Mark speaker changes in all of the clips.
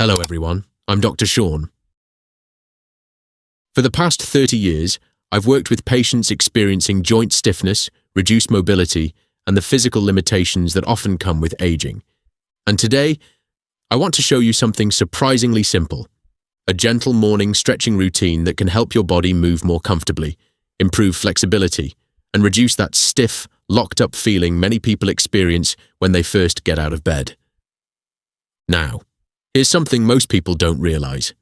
Speaker 1: Hello everyone, I'm Dr. Sean. For the past 30 years, I've worked with patients experiencing joint stiffness, reduced mobility, and the physical limitations that often come with aging. And today, I want to show you something surprisingly simple, a gentle morning stretching routine that can help your body move more comfortably, improve flexibility, and reduce that stiff, locked-up feeling many people experience when they first get out of bed. Now, here's something most people don't realize.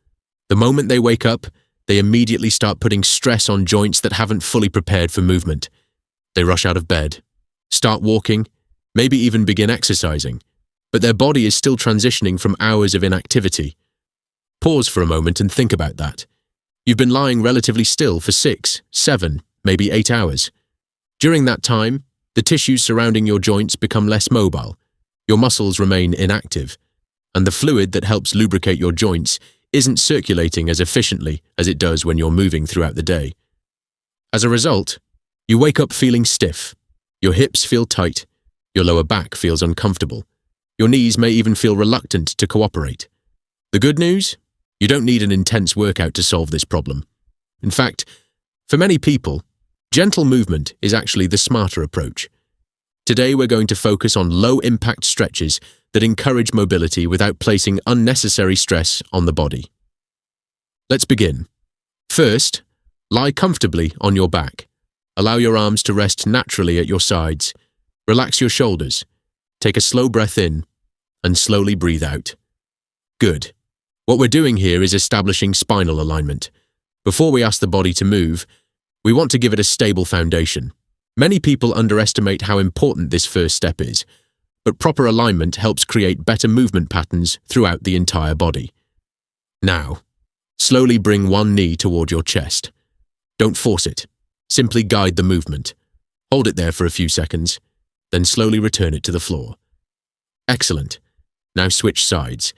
Speaker 1: The moment they wake up, they immediately start putting stress on joints that haven't fully prepared for movement. They rush out of bed, start walking, maybe even begin exercising, but their body is still transitioning from hours of inactivity. Pause for a moment and think about that. You've been lying relatively still for 6, 7, maybe 8 hours. During that time, the tissues surrounding your joints become less mobile, your muscles remain inactive, and the fluid that helps lubricate your joints isn't circulating as efficiently as it does when you're moving throughout the day. As a result, you wake up feeling stiff, your hips feel tight, your lower back feels uncomfortable, your knees may even feel reluctant to cooperate. The good news? You don't need an intense workout to solve this problem. In fact, for many people, gentle movement is actually the smarter approach. Today we're going to focus on low-impact stretches that encourage mobility without placing unnecessary stress on the body. Let's begin. First, lie comfortably on your back. Allow your arms to rest naturally at your sides. Relax your shoulders. Take a slow breath in and slowly breathe out. Good. What we're doing here is establishing spinal alignment. Before we ask the body to move, we want to give it a stable foundation. Many people underestimate how important this first step is, but proper alignment helps create better movement patterns throughout the entire body. Now, slowly bring one knee toward your chest. Don't force it. Simply guide the movement. Hold it there for a few seconds, then slowly return it to the floor. Excellent. Now switch sides.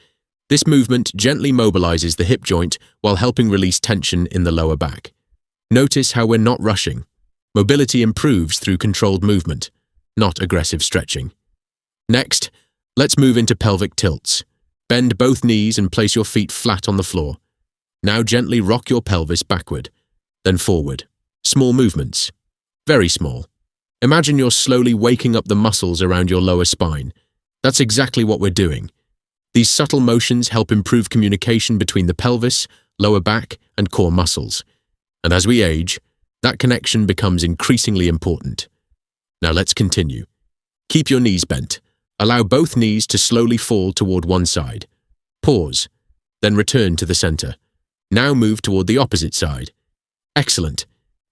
Speaker 1: This movement gently mobilizes the hip joint while helping release tension in the lower back. Notice how we're not rushing. Mobility improves through controlled movement, not aggressive stretching. Next, let's move into pelvic tilts. Bend both knees and place your feet flat on the floor. Now gently rock your pelvis backward, then forward. Small movements. Very small. Imagine you're slowly waking up the muscles around your lower spine. That's exactly what we're doing. These subtle motions help improve communication between the pelvis, lower back, and core muscles. And as we age, that connection becomes increasingly important. Now let's continue. Keep your knees bent. Allow both knees to slowly fall toward one side. Pause, then return to the center. Now move toward the opposite side. Excellent.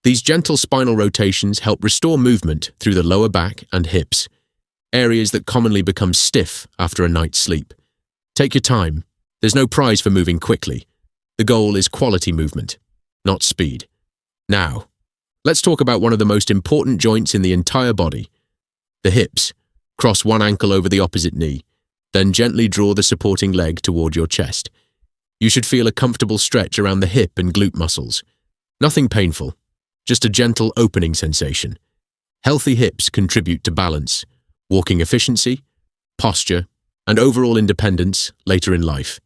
Speaker 1: These gentle spinal rotations help restore movement through the lower back and hips, areas that commonly become stiff after a night's sleep. Take your time. There's no prize for moving quickly. The goal is quality movement, not speed. Now, let's talk about one of the most important joints in the entire body, the hips. Cross one ankle over the opposite knee, then gently draw the supporting leg toward your chest. You should feel a comfortable stretch around the hip and glute muscles. Nothing painful, just a gentle opening sensation. Healthy hips contribute to balance, walking efficiency, posture, and overall independence later in life.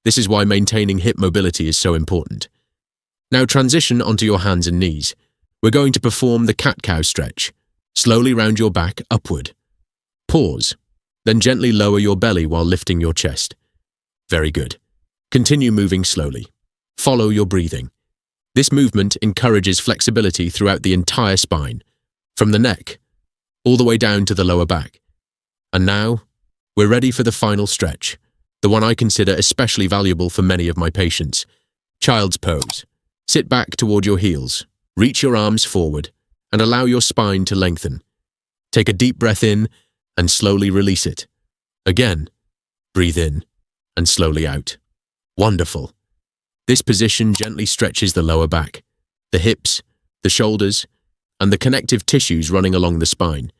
Speaker 1: This is why maintaining hip mobility is so important. Now transition onto your hands and knees. We're going to perform the cat-cow stretch. Slowly round your back upward. Pause, then gently lower your belly while lifting your chest. Very good. Continue moving slowly. Follow your breathing. This movement encourages flexibility throughout the entire spine, from the neck all the way down to the lower back. And now, we're ready for the final stretch, the one I consider especially valuable for many of my patients. Child's pose. Sit back toward your heels, reach your arms forward, and allow your spine to lengthen. Take a deep breath in and slowly release it. Again, breathe in and slowly out. Wonderful. This position gently stretches the lower back, the hips, the shoulders, and the connective tissues running along the spine.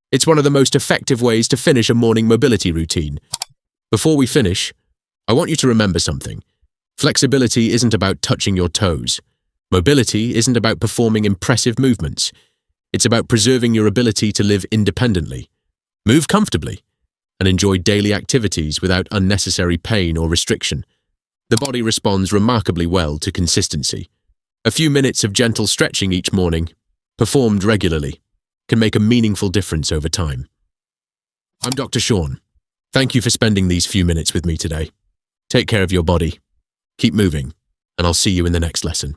Speaker 1: It's one of the most effective ways to finish a morning mobility routine. Before we finish, I want you to remember something. Flexibility isn't about touching your toes. Mobility isn't about performing impressive movements. It's about preserving your ability to live independently. Move comfortably. and enjoy daily activities without unnecessary pain or restriction. The body responds remarkably well to consistency. A few minutes of gentle stretching each morning, performed regularly, can make a meaningful difference over time. I'm Dr. Sean. Thank you for spending these few minutes with me today. Take care of your body, keep moving, and I'll see you in the next lesson.